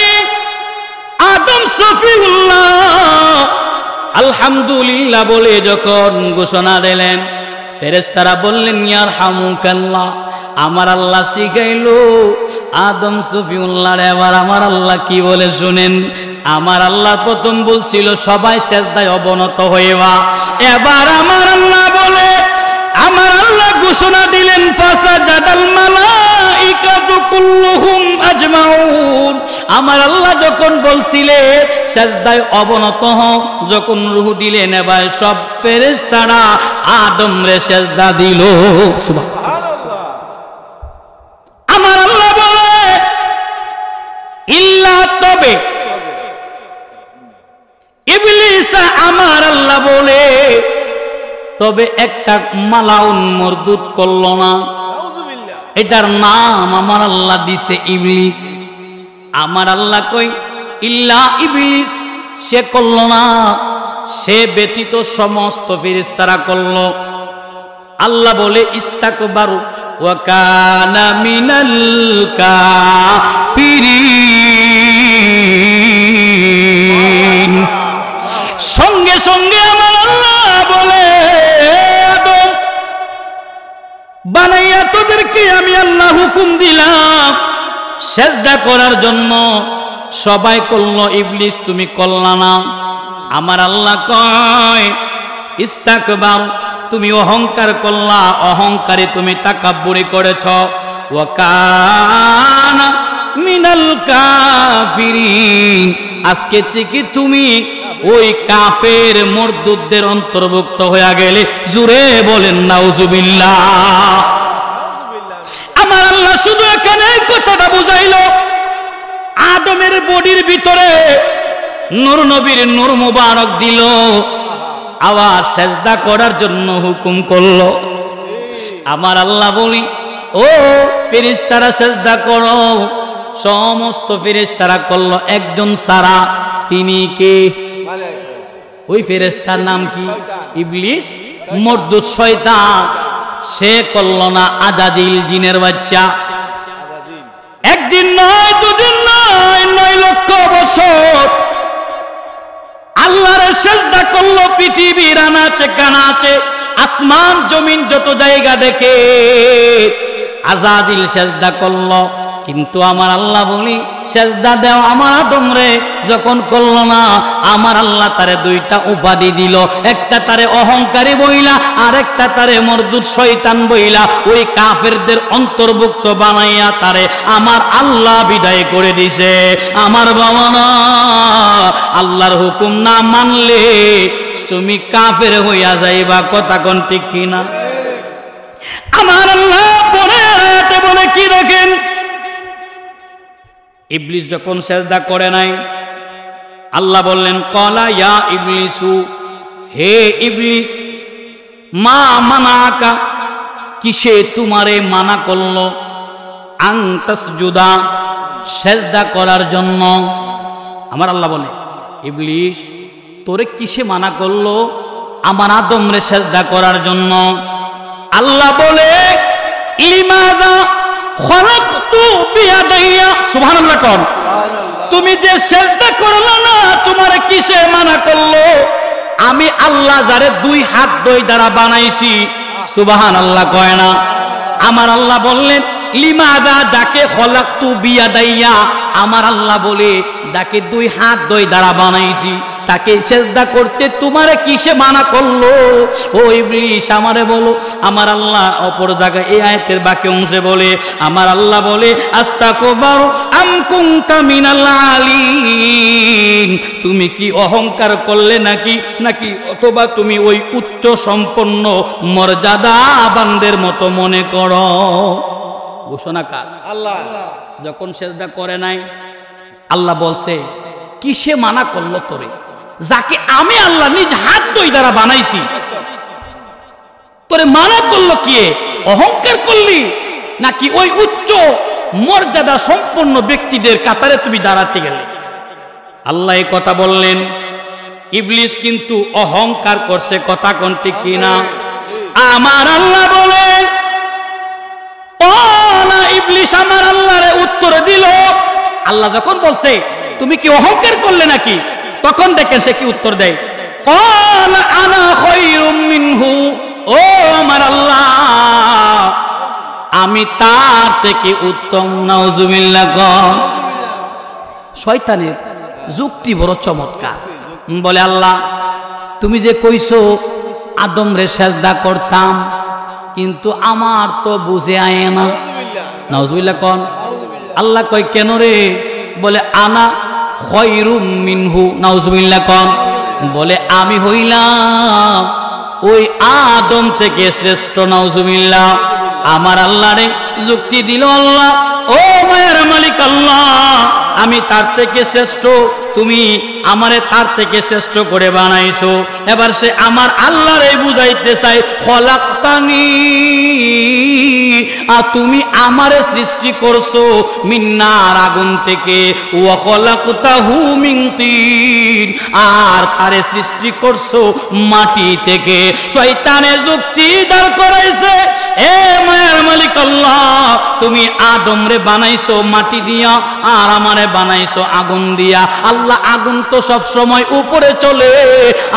আদম সফিউল্লাহ আলহামদুলিল্লাহ বলে যখন ঘোষণা দিলেন, ফেরেশতারা বললেন ইয়ারহামুকাল্লাহ। আমার আল্লাহ শিখাইলো আদম সফিউল্লাহ। এবার আমার আল্লাহ কি বলে শুনেন। আমার আল্লাহ প্রথম বলছিল সবাই সেজদায় অবনত হইবা। এবার আমার আল্লাহ বলে, আমার আল্লাহ ঘোষণা দিলেন ফাসাজাদাল মালাইকাতু কুল্লুহুম আজমাউন। আমার আল্লাহ যখন বলছিলেন সেজদায় অবনত হও, যখন রূহ দিলেন এবার সব ফেরেশতারা আদম রে সেজদা দিল। সুবহানাল্লাহ। আমার আল্লাহ বলে ইল্লা, তবে ইবলিস, আমার আল্লাহ বলে তবে একটা মালাউন মরদুদ করল না। এটার নাম আমার আল্লাহ দিছে ইবলিস। আমার আল্লাহ কই ইল্লা ইবলিস, সে করল না, সে ব্যতীত সমস্ত ফেরেশতারা করল। আল্লাহ বলে ইস্তাকবারু ওয়া কানা মিনাল কাফিরিন। সঙ্গে সঙ্গে আমার আল্লাহ বলে, আদম বানাইয়া তোদেরকে আমি আল্লাহ হুকুম দিলাম সেজদা করার জন্য। সবাই করলো, ইবলিস তুমি করলা না। আমার আল্লাহ কয় ইস্তাকবার, তুমি অহংকার করলা, অহংকারে তুমি তাকাব্বুরি করেছ। ওয়া কানা মিনাল কাফিরিন, আজকে থেকে তুমি ওই কাফের মরদুদদের অন্তর্ভুক্ত হয়ে গেলে। জুরে বলেন নাউজুবিল্লাহ। আমার আল্লাহ শুধু এখানে কথাটা বুঝাইল, আদমের বডির ভিতরে নূর নবীর নূর মুবারক দিল, আবার সেজদা করার জন্য হুকুম করলো। আমার আল্লাহ বলি, ও ফেরেশতারা সেজদা করো। সমস্ত ফেরেশতারা করলো, একজন সারা। তিনি কে? ওই ফেরেশতার নাম কি? ইবলিস, মরদুদ শয়তান। সে করল না, আজাজিল জিনের বাচ্চা। একদিন নয়, দুদিন নয়, 9 লক্ষ বছর আল্লাহর সেজদা করলো। পৃথিবীর আনাচে কানাচে, আসমান জমিন যত জায়গা দেখে আজাজিল সেজদা করলো। কিন্তু আমার আল্লাহ বলি সেজদা দেও আমার আদম রে। যখন করল না, আমার আল্লাহ তারে 2টা উপাধি দিল। একটা তারে অহংকারী বইলা, আর একটা তারে মরদুদ শয়তান বইলা। ওই কাফেরদের অন্তর্ভুক্ত বানাইয়া তারে আমার আল্লাহ বিদায় করে দিছে। আমার বাবা না, আল্লাহর হুকুম না মানলে তুমি কাফের হইয়া যাইবা। কথা কোন ঠিক কিনা? আমার আল্লাহ বলে কি দেখেন, ইবলিস যখন সেজদা করে নাই, আল্লাহ বললেন ক্বালা ইয়া ইবলিসু, হে ইবলিস, মা মানাকা, কিসে তোমারে মানা করলো, আন তাসজুদা, সেজদা করার জন্য। আমার আল্লাহ বলে, ইবলিস তোরে কিসে মানা করলো আমার আদম রে সেজদা করার জন্য? আল্লাহ বলে লিমাযা খলাকতু বিয়াদাইয়া, সুবহানাল্লাহ কোন। তুমি যে সিজদা করলে না, তোমার কিসে মানা করলো? আমি আল্লাহ যারে দুই হাত দুই দ্বারা বানাইছি, সুবহানাল্লাহ কয় না। আমার আল্লাহ বললেন লিমাযা, যাকে খলাকতু বিয়াদাইয়া, আমার আল্লাহ বলে যাকে দুই হাত দুই দ্বারা বানাইছি তাকে সিজদা করতে তোমারে কিসে মানা করলো? ও ইবলিস আমারে বলো। আমার আল্লাহ অপর জায়গায় এই আয়াতের বাকি অংশে বলে, আমার আল্লাহ বলে আস্তাকবারু আম কুনতা মিনাল আলিন, তুমি কি অহংকার করলে নাকি অথবা তুমি ওই উচ্চ সম্পন্ন মর্যাদাবানদের মতো মনে করো? ঘোষণা কার? আল্লাহ। যখন সিজদা করে নাই, আল্লাহ বলছে কিসে মানা করলো তোরে? যাকে আমি আল্লাহ নিজ হাত দুই দ্বারা বানাইছি তোরে মানা করলো কি? অহংকার করলি নাকি ওই উচ্চ মর্যাদা সম্পন্ন ব্যক্তিদের কাতারে তুমি দাঁড়াতে গেলে? আল্লাহ এই কথা বললেন। ইবলিস কিন্তু অহংকার করছে, কথা কোন ঠিক কিনা? আমার আল্লাহ বলে ইবলিস আমার আল্লাহরে উত্তর দিল। আল্লাহ যখন বলছে তুমি কি অহংকার করলে নাকি, তখন দেখেন সে কি উত্তর দেয়, ক্বালা আনা খায়রুম মিনহু, ও আমার আল্লাহ আমি তার থেকে উত্তম। নাউজুবিল্লাহ। শয়তানের যুক্তি বড় চমৎকার। বলে আল্লাহ তুমি যে কইছো আদম রে সিজদা করতাম, কিন্তু আমার তো বুঝে আয় না। নাউজুবিল্লাহ কোন। আল্লাহ কয় কেন রে? বলে আনা খায়রুম মিনহু। নাউজুবিল্লাহ কোন। বলে আমি হইলাম ওই আদম থেকে শ্রেষ্ঠ। নাউজুবিল্লাহ। আমার আল্লাহ রে যুক্তি দিল আল্লাহ, ও মায়ের মালিক আল্লাহ আমি তার থেকে শ্রেষ্ঠ, তুমি আমারে তার থেকে শ্রেষ্ঠ করে বানাইছো। এবার সে আমার আল্লাহরে বুঝাইতে চাই খলাকতানি, আর তুমি আমারে সৃষ্টি করছো মিন্নার আগুন থেকে, ওয়া খলাকতাহু মিন তিন, আর তারে সৃষ্টি করছো মাটি থেকে। শয়তানের যুক্তি দাঁড় করাইছে, এ মায়ের মালিক আল্লাহ তুমি আদম রে বানাইছো মাটি দিয়া আর আমারে বানাইছো আগুন দিয়া। আল্লাহ আগুন তো সব সময় উপরে চলে,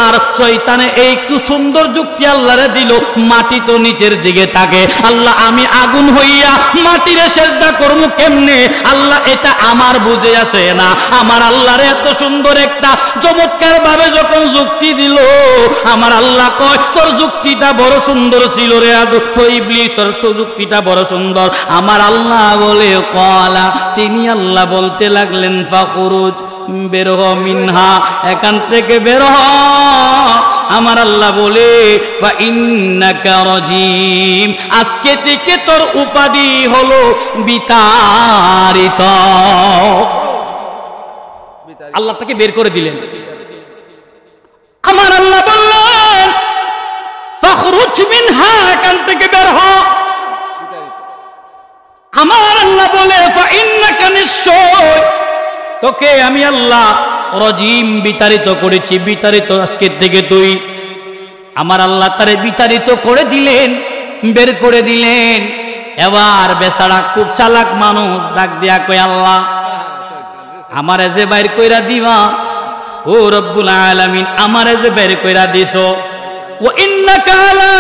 আর শয়তানে এই কি সুন্দর যুক্তি আল্লাহরে দিল, মাটি তো নিচের দিকে থাকে। আল্লাহ আমি আগুন হইয়া মাটিরে সিজদা করব কেমনে? আল্লাহ এটা আমার বুঝে আসে না। আমার আল্লাহর এত সুন্দর একটা চমৎকার ভাবে যখন যুক্তি দিল, আমার আল্লাহ কয় তোর যুক্তিটা বড় সুন্দর ছিল রে ইবলিস, তোর যুক্তিটা বড় সুন্দর। আমার আল্লাহ বলে ক্বালা, তিনি আল্লাহ বলতে লাগলেন ফাখরুজ, বের হ মিনহা, এখান থেকে বের হ। আমার আল্লাহ বলে ফা ইন্নাকা রাজিম, আজকে থেকে তোর উপাধি হলো বিতাড়িত। আল্লাহ তাকে বের করে দিলেন। আমার আল্লাহ বললেন ফাখরুজ মিনহা, এখান থেকে বের হ। আমার আল্লাহ বলে ফা ইন্নাকা, নিশ্চয় তোকে আমি আল্লাহ রাজিম বিতাড়িত করেছি, বিতাড়িত আজকে থেকে তুই। আমার আল্লাহ তারে বিতাড়িত করে দিলেন, বের করে দিলেন। এবার বেচারা খুব চালাক মানুষ, ডাক দিয়া কই আল্লাহ আমারে যে বাইর কইরা দিবা, ও রব্বুল আলামিন আমারে যে বের কইরা দিছো, ওয়া ইন্নাকা আলা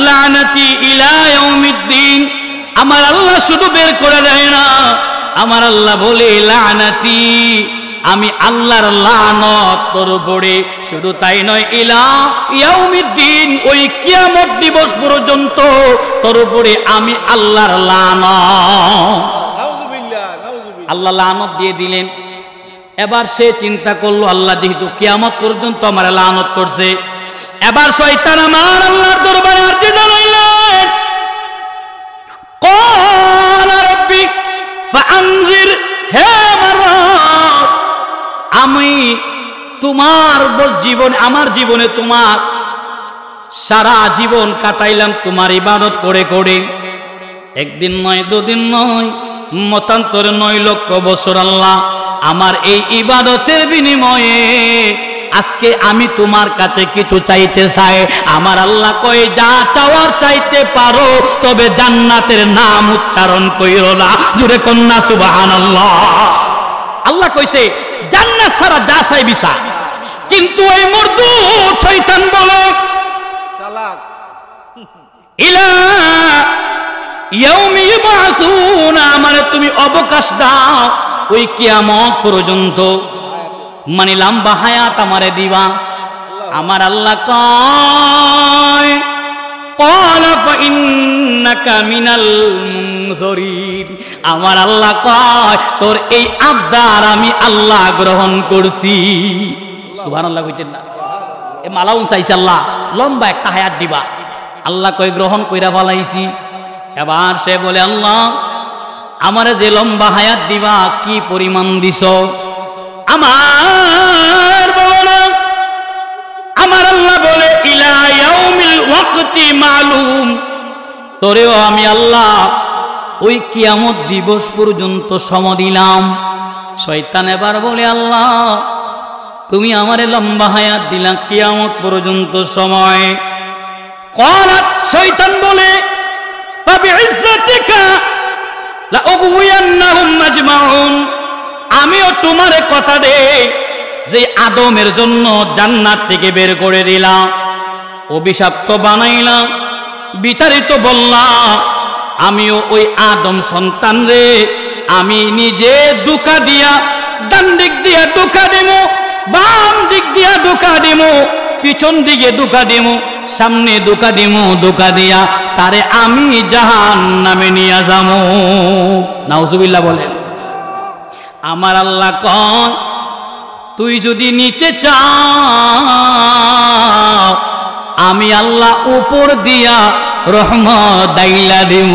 লানাতি ইলা ইয়াউমিদ্দিন, আমার আল্লাহ শুধু বের করে দেয় না, আমার আল্লাহ বলে লানাতি, আমি আল্লাহর লানত তোর উপরে, শুধু তাই নয় ইলা ইয়াউমিদ্দিন, ওই কিয়ামত দিবস পর্যন্ত তোর উপরে আমি আল্লাহর লানত। আল্লাহ লানত দিয়ে দিলেন। এবার সে চিন্তা করলো আল্লাহ যেহেতু কিয়ামত পর্যন্ত আমার লানত করছে, এবার শয়তান আমার আল্লাহর দরবারে আরজি জানাইলেন, ক্বালা রাব্বি ফাআনজির, হে আমার রব আমি তোমার জীবনে, আমার জীবনে তোমার সারা জীবন কাটাইলাম তোমার ইবাদত করে করে, একদিন নয় দুদিন নয় মতান্তরে 9 লক্ষ বছর। আল্লাহ আমার এই ইবাদতের বিনিময়ে আজকে আমি তোমার কাছে কিছু চাইতে চাই। আমার আল্লাহ কয় যা চাওয়ার চাইতে পারো, তবে জান্নাতের নাম উচ্চারণ কইরো না। জুড়ে কন্যা সুবহানাল্লাহ। আল্লাহ কইছে জান্নাত ছাড়া যা চাইবি চা। কিন্তু ওই মরদুদ শয়তান বলে চালাক ইলা ইয়াউমি ইউবাসুন, আমারে তুমি অবকাশ দাও ওই কিয়ামত পর্যন্ত, মানে লম্বা হায়াত আমারে দিবা। আমার আল্লাহ কয় ক্বালা ফাইন্নাকা মিনাল মুনযিরিন, আমার আল্লাহ কয় তোর এই আবদার আমি আল্লাহ গ্রহণ করছি। সুবহানাল্লাহ কইতেন না? এ মালাউন চাইছে আল্লাহ লম্বা একটা হায়াত দিবা। আল্লাহ কয় গ্রহণ কইরা ফলাইছি। এবার সে বলে আল্লাহ আমারে যে লম্বা হায়াত দিবা কি পরিমাণ দিছ? আমার বাবা, আমার আল্লাহ বলে ইলা ইয়াউমিল ওয়াক্তি মালুম, তোরেও আমি আল্লাহ ওই কিয়ামত দিবস পর্যন্ত সময় দিলাম। শয়তান এবার বলে আল্লাহ তুমি আমারে লম্বা হায়াত দিলা কিয়ামত পর্যন্ত সময়। ক্বালাত, শয়তান বলে ফাবিইজ্জাতিকা লাউগওয়ান্নাহুম আজমাউন, আমিও তোমারে কথা দেই যে আদমের জন্য জান্নাত থেকে বের করে দিলাম, অভিশপ্ত বানাইলাম, বিতাড়িত বললাম, আমিও ওই আদম সন্তান রে আমি নিজে ধোঁকা দিয়া ডান দিক দিয়া ধোঁকা দেবো, বাম দিক দিয়া ধোঁকা দেবো, পিছন দিকে ধোঁকা দেবো, সামনে ধোঁকা দেবো, ধোঁকা দিয়া তারে আমি জাহান্নামে নিয়ে যাবো। নাউজুবিল্লাহ বলেন। আমার আল্লাহ কয় তুই যদি নিতে চাও আমি আল্লাহ উপর দিয়া রহমত দাইলা দেব।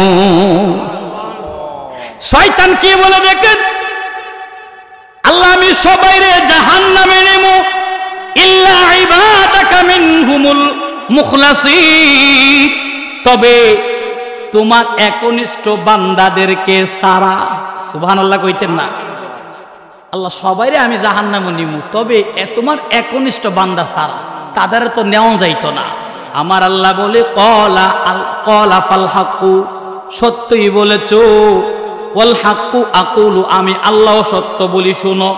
শয়তান কি বলে দেখেন, আল্লাহ আমি সবাইরে জাহান্নামে নেব ইল্লা ইবাদাকা মিনহুমুল মুখলাসিন, তবে তোমার একনিষ্ঠ বান্দাদেরকে সারা। সুবহানাল্লাহ কইতেন না? আল্লাহ সবাইরে আমি জাহান্নামে নিব, তবে তোমার একনিষ্ঠ বান্দা সারা, তাদের তো নেওয়া যাইতো না। আমার আল্লাহ বলে ক্বালা ফাল হাক্কু, সত্যই বলেছো, ওয়াল হাক্কু আকুলু, আমি আল্লাহ সত্য বলি। শুনো,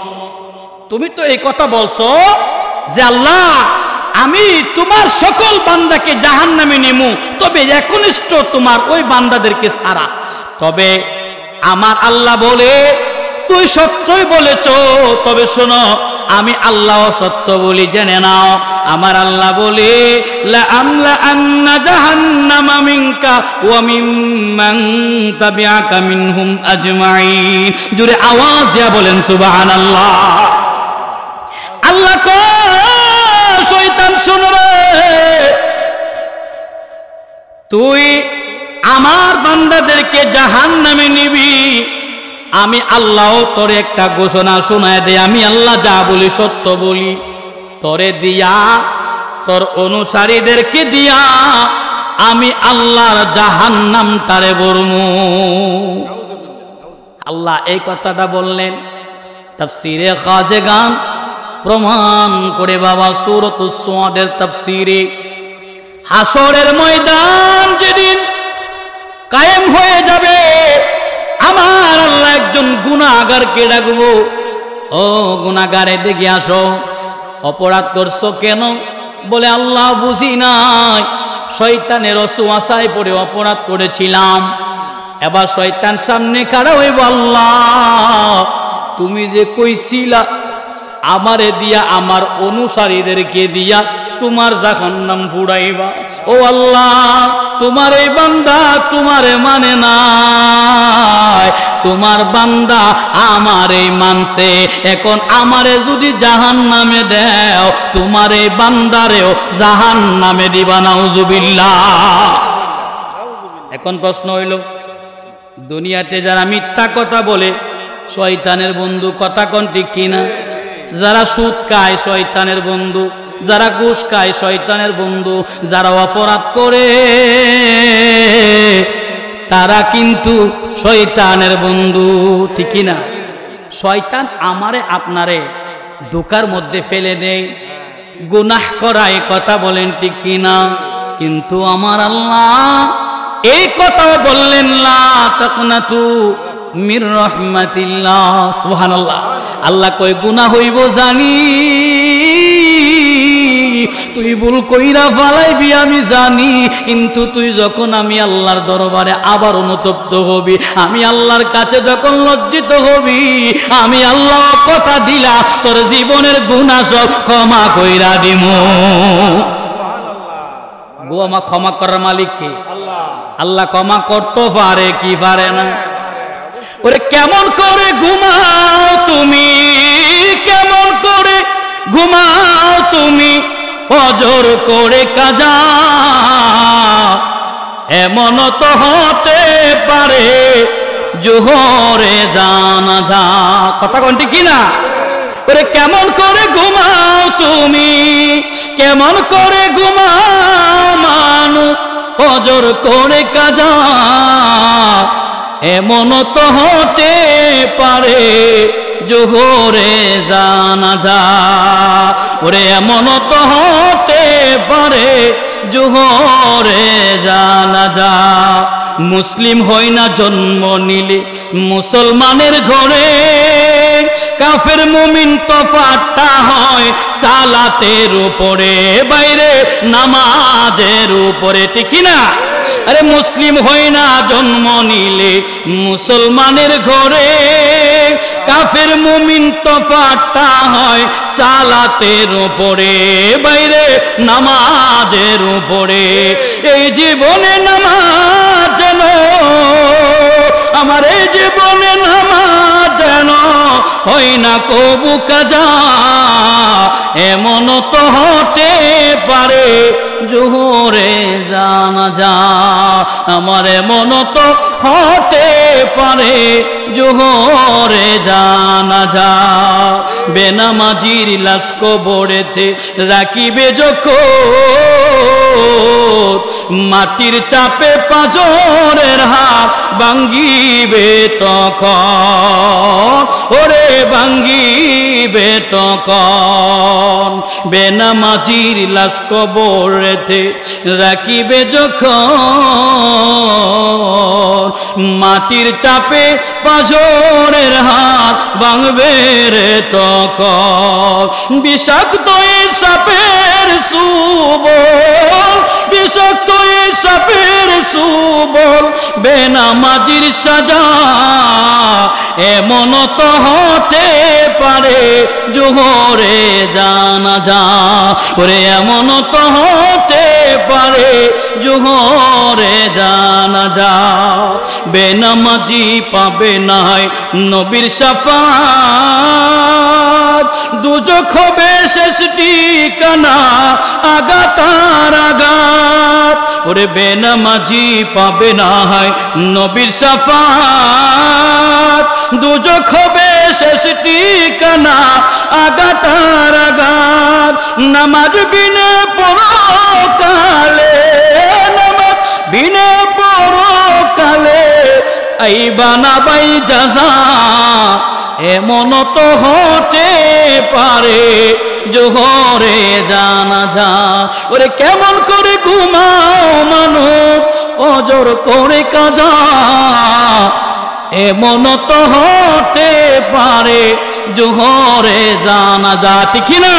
তুমি তো এই কথা বলছো যে আল্লাহ আমি তোমার সকল বান্দাকে জাহান্নামে নেব, তবে একনিষ্ঠ তোমার ওই বান্দাদেরকে ছাড়া। তবে আমার আল্লাহ বলে তুই সত্যই বলেছো, তবে শোনো আমি আল্লাহ সত্য বলি, জেনে নাও। আমার আল্লাহ বলে লা আমলা আন্না জাহান্নামা মিনকা ওয়া মিম্মান তাবিআকা মিনহুম আজমাইন। জোরে আওয়াজ দিয়া বলেন সুবহানাল্লাহ। আল্লাহ কয় শয়তান শোন রে, তুই আমার বান্দাদেরকে জাহান্নামে নিবি, আমি আল্লাহ তোরে একটা ঘোষণা শোনায় দে, আমি আল্লাহ যা বলি সত্য বলি। তোরে দিয়া তোর অনুসারীদেরকে দিয়া আমি আল্লাহর জাহান্নাম তারে বরমু। আল্লাহ এই কথাটা বললেন তাফসীরে খাজেগান প্রমাণ করে বাবা সূরাতুস সাদের তাফসীরে। হাসরের ময়দান যেদিন কায়েম হয়ে যাবে, আমার আল্লাহ একজন গুনাহগারকে ডাকবো, ও গুনাহগারে দেখে আসো, অপরাধ করছো কেন? বলে আল্লাহ বুঝি নাই, শয়তানের ওয়াসওয়াসায় পড়ে অপরাধ করেছিলাম। এবার শয়তান সামনে খাড়া হইব, আল্লাহ তুমি যে কইছিলা আমারে দিয়া আমার অনুসারীদেরকে দিয়া তোমার জাহান্নাম পুড়াইবা, ও আল্লাহ তোমার এই বান্দা তোমারে মানে নাই, তোমার বান্দা আমারে মানছে, এখন আমারে যদি জাহান্নামে দেও তোমার এই বান্দারেও জাহান্নামে দিবা। নাউজুবিল্লাহ। এখন প্রশ্ন হইল, দুনিয়াতে যারা মিথ্যা কথা বলে শয়তানের বন্ধু, কথা কোন ঠিক কিনা? যারা সুদ খায় শয়তানের বন্ধু, যারা ঘুষ খায় শয়তানের বন্ধু, যারা অপরাধ করে তারা কিন্তু শয়তানের বন্ধু, ঠিক না? শয়তান আমারে আপনারে ধোঁকার মধ্যে ফেলে দেয়, গুনাহ করাই, কথা বলেন ঠিক কিনা? কিন্তু আমার আল্লাহ এই কথাও বললেন লা তাকনাতু মির রাহমাতিল্লাহ। সুবহানাল্লাহ। আল্লাহ কই গুনাহ হইব জানি, তুই ভুল কইরা ফালাইবি আমি জানি, কিন্তু তুই যখন আমি আল্লাহর দরবারে আবার অনুতপ্ত হবি, আমি আল্লাহর কাছে যখন লজ্জিত হবি, আমি আল্লাহ কথা দিলা তোর জীবনের গুনাহ সব ক্ষমা কইরা দিমু। গোমা ক্ষমা করার মালিক কে? আল্লাহ ক্ষমা করতে পারে কি পারে না? ওরে কেমন করে ঘুমাও তুমি, কেমন করে ঘুমাও তুমি ফজর করে কাজা, এমন তো হতে পারে জোহরে জানাজা। কথা কোনটি কিনা? ওরে কেমন করে ঘুমাও তুমি, কেমন করে ঘুমাও মানুষ ফজর করে কাজা, এমন তো হতে পারে জোহরে জানাজা। ওরে এমন তো হতে পারে জোহরে জানাজা। মুসলিম হয় না জন্ম নিলে মুসলমানের ঘরে, কাফের মুমিন তফাৎটা হয় সালাতের উপরে, বাইরে নামাজের উপরে, ঠিক না? আরে মুসলিম হই না জন্ম নিলে মুসলমানের ঘরে, কাফের মুমিন তফাৎটা হয় সালাতের উপরে, বাইরে নামাজের উপরে। এই জীবনে নামাজ যেন, আমার এই জীবনে নামাজ যেন হয় না কবু কাজা, এমন তো হতে পারে জোহরে জানাজা। আমার এমন তো হতে পারে জোহরে জানাজা। বেনামাজির লাশ কবরেতে রাখিবে যখন, মাটির চাপে পাঁজরের হাত ভাঙ্গিবে তখন, ওরে ভাঙ্গিবে তখন। বেনামাজির লাশ কবরেতে রাখিবে যখন, মাটির চাপে পাঁজরের হাত ভাঙবে রে তখন। বিষাক্ত এই সাপের সুবল, বিষাক্ত এই সাপের সুবল বেনামাজির সাজা, এমন তো হতে পারে জোহরে জানাজা। ওরে এমন তো হতে পারে জোহরে জানাজা। বেনামাজি পাবে নাই নবীর শাফাত, দুজখ হবে শেষ ঠিকানা আগাতার আগাত। ওরে বেনামাজি পাবে নাই নবীর শাফাত, দুজখ হবে শেষ ঠিকানা আগাতার আগাত। নামাজ বিনে পরকালে, নামাজ বিনে পরকালে আইবা না বাই জাযা, এমন তো হতে পারে জোহরে জানাজা। ওরে কেমন করে ঘুমাও মানুষ ফজর করে কাজা, এমন তো হতে পারে জোহরে জানাজা, ঠিক না?